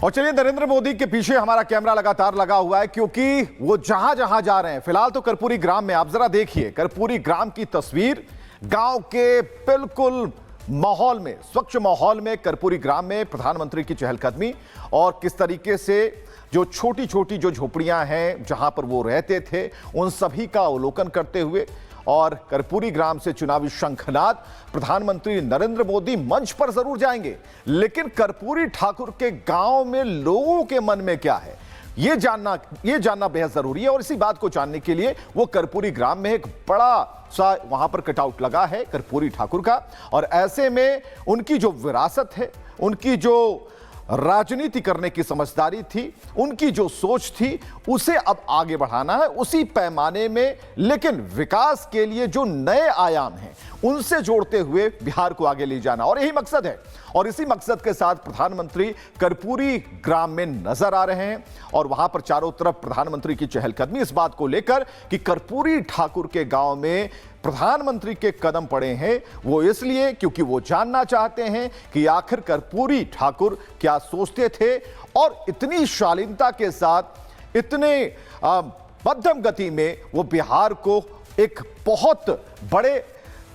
और चलिए, नरेंद्र मोदी के पीछे हमारा कैमरा लगातार लगा हुआ है क्योंकि वो जहां जहां जा रहे हैं, फिलहाल तो कर्पूरी ग्राम में, आप जरा देखिए कर्पूरी ग्राम की तस्वीर। गांव के बिल्कुल माहौल में, स्वच्छ माहौल में कर्पूरी ग्राम में प्रधानमंत्री की चहलकदमी और किस तरीके से जो छोटी छोटी जो झोपड़ियां हैं जहां पर वो रहते थे उन सभी का अवलोकन करते हुए और कर्पूरी ग्राम से चुनावी शंखनाद। प्रधानमंत्री नरेंद्र मोदी मंच पर जरूर जाएंगे, लेकिन कर्पूरी ठाकुर के गांव में लोगों के मन में क्या है ये जानना बेहद जरूरी है। और इसी बात को जानने के लिए वो कर्पूरी ग्राम में एक बड़ा सा वहां पर कटआउट लगा है कर्पूरी ठाकुर का, और ऐसे में उनकी जो विरासत है, उनकी जो राजनीति करने की समझदारी थी, उनकी जो सोच थी, उसे अब आगे बढ़ाना है उसी पैमाने में, लेकिन विकास के लिए जो नए आयाम हैं उनसे जोड़ते हुए बिहार को आगे ले जाना, और यही मकसद है। और इसी मकसद के साथ प्रधानमंत्री कर्पूरी ग्राम में नजर आ रहे हैं और वहां पर चारों तरफ प्रधानमंत्री की चहलकदमी इस बात को लेकर कि कर्पूरी ठाकुर के गांव में प्रधानमंत्री के कदम पड़े हैं, वो इसलिए क्योंकि वो जानना चाहते हैं कि आखिर कर्पूरी ठाकुर क्या सोचते थे और इतनी शालीनता के साथ, इतने मध्यम गति में वो बिहार को एक बहुत बड़े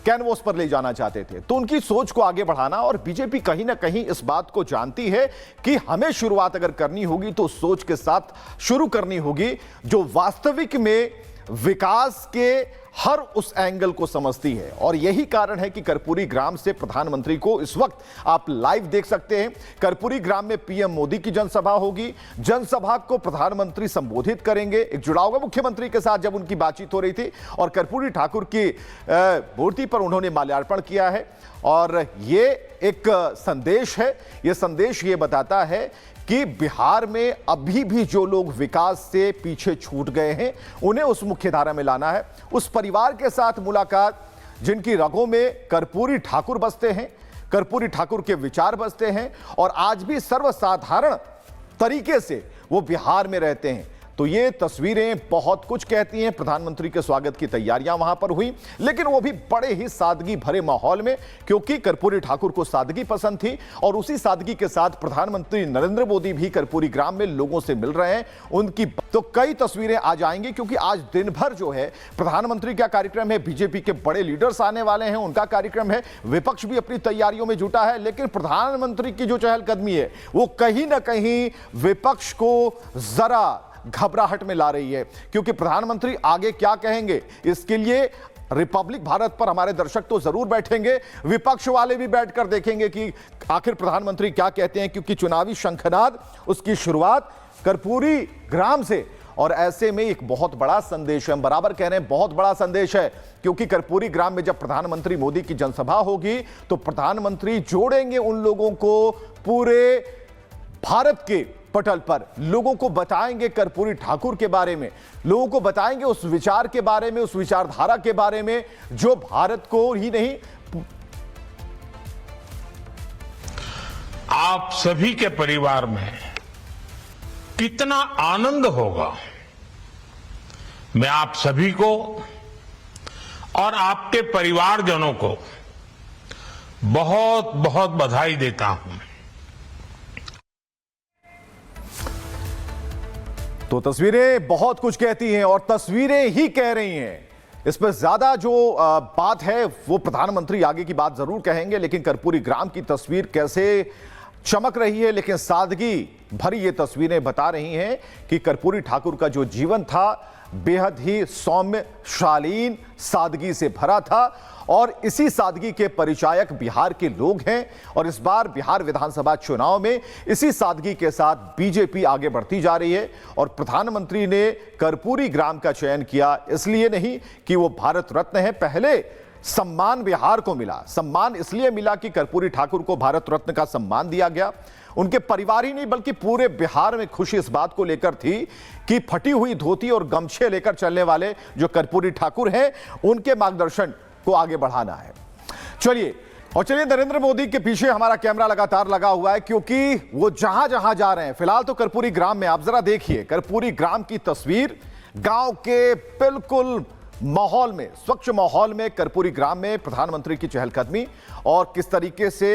कैनवस पर ले जाना चाहते थे। तो उनकी सोच को आगे बढ़ाना, और बीजेपी कहीं ना कहीं इस बात को जानती है कि हमें शुरुआत अगर करनी होगी तो सोच के साथ शुरू करनी होगी जो वास्तविक में विकास के हर उस एंगल को समझती है। और यही कारण है कि कर्पूरी ग्राम से प्रधानमंत्री को इस वक्त आप लाइव देख सकते हैं। कर्पूरी ग्राम में पीएम मोदी की जनसभा होगी, जनसभा को प्रधानमंत्री संबोधित करेंगे। एक जुड़ा होगा मुख्यमंत्री के साथ जब उनकी बातचीत हो रही थी, और कर्पूरी ठाकुर की मूर्ति पर उन्होंने माल्यार्पण किया है। और ये एक संदेश है, ये संदेश ये बताता है कि बिहार में अभी भी जो लोग विकास से पीछे छूट गए हैं उन्हें उस मुख्य धारा में लाना है। उस परिवार के साथ मुलाकात जिनकी रगों में कर्पूरी ठाकुर बसते हैं, कर्पूरी ठाकुर के विचार बसते हैं और आज भी सर्वसाधारण तरीके से वो बिहार में रहते हैं। तो ये तस्वीरें बहुत कुछ कहती हैं। प्रधानमंत्री के स्वागत की तैयारियां वहां पर हुई, लेकिन वो भी बड़े ही सादगी भरे माहौल में, क्योंकि कर्पूरी ठाकुर को सादगी पसंद थी। और उसी सादगी के साथ प्रधानमंत्री नरेंद्र मोदी भी कर्पूरी ग्राम में लोगों से मिल रहे हैं। उनकी तो कई तस्वीरें आ जाएंगी, क्योंकि आज दिन भर जो है प्रधानमंत्री का कार्यक्रम है, बीजेपी के बड़े लीडर्स आने वाले हैं, उनका कार्यक्रम है, विपक्ष भी अपनी तैयारियों में जुटा है। लेकिन प्रधानमंत्री की जो चहलकदमी है वो कहीं ना कहीं विपक्ष को जरा घबराहट में ला रही है, क्योंकि प्रधानमंत्री आगे क्या कहेंगे इसके लिए रिपब्लिक भारत पर हमारे दर्शक तो जरूर बैठेंगे, विपक्ष वाले भी बैठकर देखेंगे कि आखिर प्रधानमंत्री क्या कहते हैं, क्योंकि चुनावी शंखनाद उसकी शुरुआत कर्पूरी ग्राम से। और ऐसे में एक बहुत बड़ा संदेश है, हम बराबर कह रहे हैं बहुत बड़ा संदेश है, क्योंकि कर्पूरी ग्राम में जब प्रधानमंत्री मोदी की जनसभा होगी तो प्रधानमंत्री जोड़ेंगे उन लोगों को पूरे भारत के पटल पर, लोगों को बताएंगे कर्पूरी ठाकुर के बारे में, लोगों को बताएंगे उस विचार के बारे में, उस विचारधारा के बारे में जो भारत को ही नहीं, आप सभी के परिवार में कितना आनंद होगा। मैं आप सभी को और आपके परिवारजनों को बहुत बहुत बधाई देता हूं। तो तस्वीरें बहुत कुछ कहती हैं और तस्वीरें ही कह रही हैं। इस पर ज्यादा जो बात है वो प्रधानमंत्री आगे की बात जरूर कहेंगे, लेकिन कर्पूरी ग्राम की तस्वीर कैसे चमक रही है, लेकिन सादगी भरी ये तस्वीरें बता रही हैं कि कर्पूरी ठाकुर का जो जीवन था बेहद ही सौम्य, शालीन, सादगी से भरा था। और इसी सादगी के परिचायक बिहार के लोग हैं, और इस बार बिहार विधानसभा चुनाव में इसी सादगी के साथ बीजेपी आगे बढ़ती जा रही है। और प्रधानमंत्री ने कर्पूरी ग्राम का चयन किया इसलिए नहीं कि वो भारत रत्न है, पहले सम्मान बिहार को मिला, सम्मान इसलिए मिला कि कर्पूरी ठाकुर को भारत रत्न का सम्मान दिया गया। उनके परिवार ही नहीं बल्कि पूरे बिहार में खुशी इस बात को लेकर थी कि फटी हुई धोती और गमछे लेकर चलने वाले जो कर्पूरी ठाकुर हैं उनके मार्गदर्शन को आगे बढ़ाना है। चलिए नरेंद्र मोदी के पीछे हमारा कैमरा लगातार लगा हुआ है क्योंकि वो जहां जहां जा रहे हैं, फिलहाल तो कर्पूरी ग्राम में, आप जरा देखिए कर्पूरी ग्राम की तस्वीर। गांव के बिल्कुल माहौल में, स्वच्छ माहौल में कर्पूरी ग्राम में प्रधानमंत्री की चहलकदमी और किस तरीके से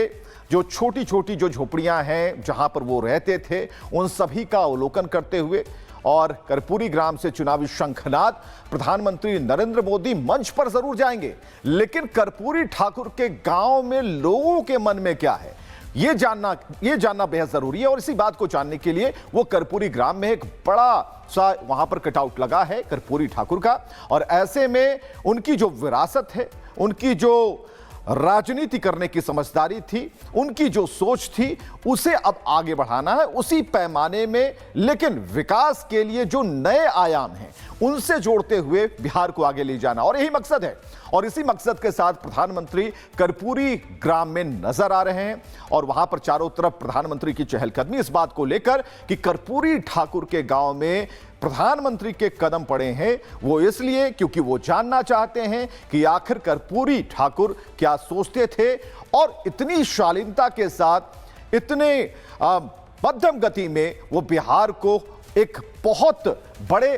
जो छोटी छोटी जो झोपड़ियां हैं जहां पर वो रहते थे, उन सभी का अवलोकन करते हुए और कर्पूरी ग्राम से चुनावी शंखनाद प्रधानमंत्री नरेंद्र मोदी मंच पर जरूर जाएंगे, लेकिन कर्पूरी ठाकुर के गांव में लोगों के मन में क्या है ये जानना बेहद जरूरी है। और इसी बात को जानने के लिए वो कर्पूरी ग्राम में एक बड़ा सा वहां पर कटआउट लगा है कर्पूरी ठाकुर का, और ऐसे में उनकी जो विरासत है, उनकी जो राजनीति करने की समझदारी थी, उनकी जो सोच थी, उसे अब आगे बढ़ाना है उसी पैमाने में, लेकिन विकास के लिए जो नए आयाम हैं उनसे जोड़ते हुए बिहार को आगे ले जाना, और यही मकसद है। और इसी मकसद के साथ प्रधानमंत्री कर्पूरी ग्राम में नजर आ रहे हैं और वहां पर चारों तरफ प्रधानमंत्री की चहलकदमी इस बात को लेकर कि कर्पूरी ठाकुर के गांव में प्रधानमंत्री के कदम पड़े हैं, वो इसलिए क्योंकि वो जानना चाहते हैं कि आखिर कर्पूरी ठाकुर क्या सोचते थे और इतनी शालीनता के साथ, इतने मध्यम गति में वो बिहार को एक बहुत बड़े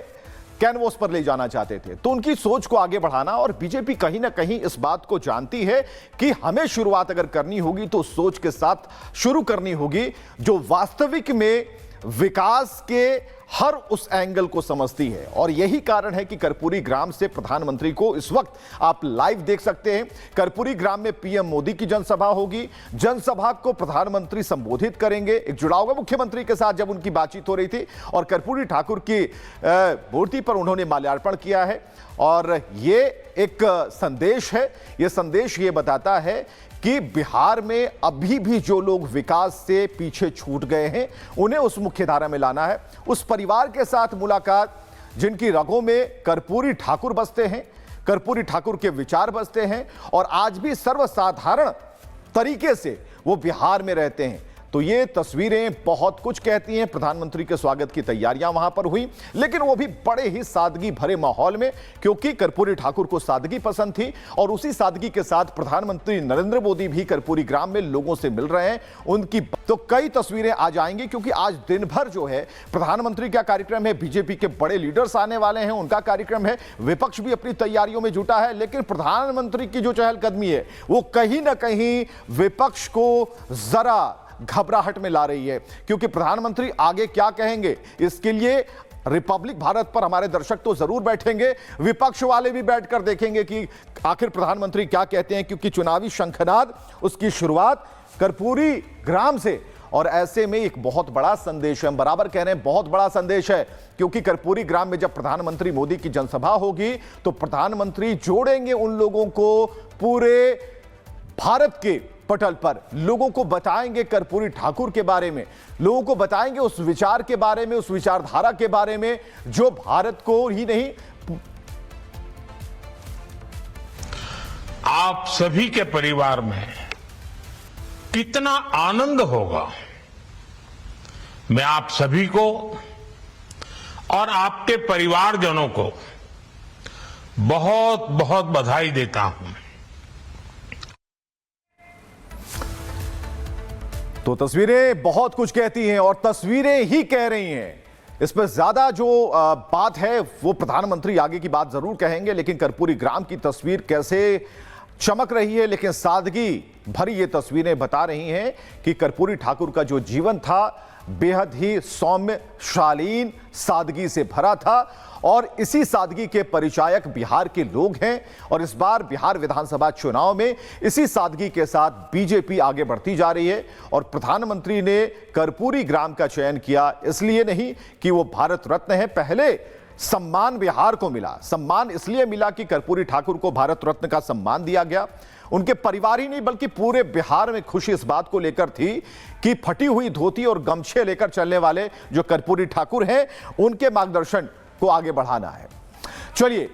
कैनवस पर ले जाना चाहते थे। तो उनकी सोच को आगे बढ़ाना, और बीजेपी कहीं ना कहीं इस बात को जानती है कि हमें शुरुआत अगर करनी होगी तो सोच के साथ शुरू करनी होगी जो वास्तविक में विकास के हर उस एंगल को समझती है। और यही कारण है कि कर्पूरी ग्राम से प्रधानमंत्री को इस वक्त आप लाइव देख सकते हैं। कर्पूरी ग्राम में पीएम मोदी की जनसभा होगी, जनसभा को प्रधानमंत्री संबोधित करेंगे। एक जुड़ाव होगा मुख्यमंत्री के साथ जब उनकी बातचीत हो रही थी, और कर्पूरी ठाकुर की मूर्ति पर उन्होंने माल्यार्पण किया है। और ये एक संदेश है, ये संदेश ये बताता है कि बिहार में अभी भी जो लोग विकास से पीछे छूट गए हैं उन्हें उस मुख्य धारा में लाना है। उस परिवार के साथ मुलाकात जिनकी रगों में कर्पूरी ठाकुर बसते हैं, कर्पूरी ठाकुर के विचार बसते हैं, और आज भी सर्वसाधारण तरीके से वो बिहार में रहते हैं। तो ये तस्वीरें बहुत कुछ कहती हैं। प्रधानमंत्री के स्वागत की तैयारियां वहां पर हुई, लेकिन वो भी बड़े ही सादगी भरे माहौल में, क्योंकि कर्पूरी ठाकुर को सादगी पसंद थी। और उसी सादगी के साथ प्रधानमंत्री नरेंद्र मोदी भी कर्पूरी ग्राम में लोगों से मिल रहे हैं। उनकी तो कई तस्वीरें आ जाएंगी, क्योंकि आज दिन भर जो है प्रधानमंत्री का कार्यक्रम है, बीजेपी के बड़े लीडर्स आने वाले हैं, उनका कार्यक्रम है, विपक्ष भी अपनी तैयारियों में जुटा है। लेकिन प्रधानमंत्री की जो चहलकदमी है वो कहीं ना कहीं विपक्ष को जरा घबराहट में ला रही है, क्योंकि प्रधानमंत्री आगे क्या कहेंगे इसके लिए रिपब्लिक भारत पर हमारे दर्शक तो जरूर बैठेंगे, विपक्ष वाले भी बैठकर देखेंगे कि आखिर प्रधानमंत्री क्या कहते हैं, क्योंकि चुनावी शंखनाद उसकी शुरुआत कर्पूरी ग्राम से। और ऐसे में एक बहुत बड़ा संदेश है, हम बराबर कह रहे हैं बहुत बड़ा संदेश है, क्योंकि कर्पूरी ग्राम में जब प्रधानमंत्री मोदी की जनसभा होगी तो प्रधानमंत्री जोड़ेंगे उन लोगों को पूरे भारत के पटल पर, लोगों को बताएंगे कर्पूरी ठाकुर के बारे में, लोगों को बताएंगे उस विचार के बारे में, उस विचारधारा के बारे में जो भारत को ही नहीं, आप सभी के परिवार में कितना आनंद होगा। मैं आप सभी को और आपके परिवारजनों को बहुत बहुत बधाई देता हूं। तो तस्वीरें बहुत कुछ कहती हैं और तस्वीरें ही कह रही हैं। इस पर ज्यादा जो बात है वो प्रधानमंत्री आगे की बात जरूर कहेंगे, लेकिन कर्पूरी ग्राम की तस्वीर कैसे चमक रही है, लेकिन सादगी भरी ये तस्वीरें बता रही हैं कि कर्पूरी ठाकुर का जो जीवन था बेहद ही सौम्य, शालीन, सादगी से भरा था। और इसी सादगी के परिचायक बिहार के लोग हैं, और इस बार बिहार विधानसभा चुनाव में इसी सादगी के साथ बीजेपी आगे बढ़ती जा रही है। और प्रधानमंत्री ने कर्पूरी ग्राम का चयन किया इसलिए नहीं कि वो भारत रत्न है, पहले सम्मान बिहार को मिला, सम्मान इसलिए मिला कि कर्पूरी ठाकुर को भारत रत्न का सम्मान दिया गया। उनके परिवार ही नहीं बल्कि पूरे बिहार में खुशी इस बात को लेकर थी कि फटी हुई धोती और गमछे लेकर चलने वाले जो कर्पूरी ठाकुर हैं उनके मार्गदर्शन को आगे बढ़ाना है। चलिए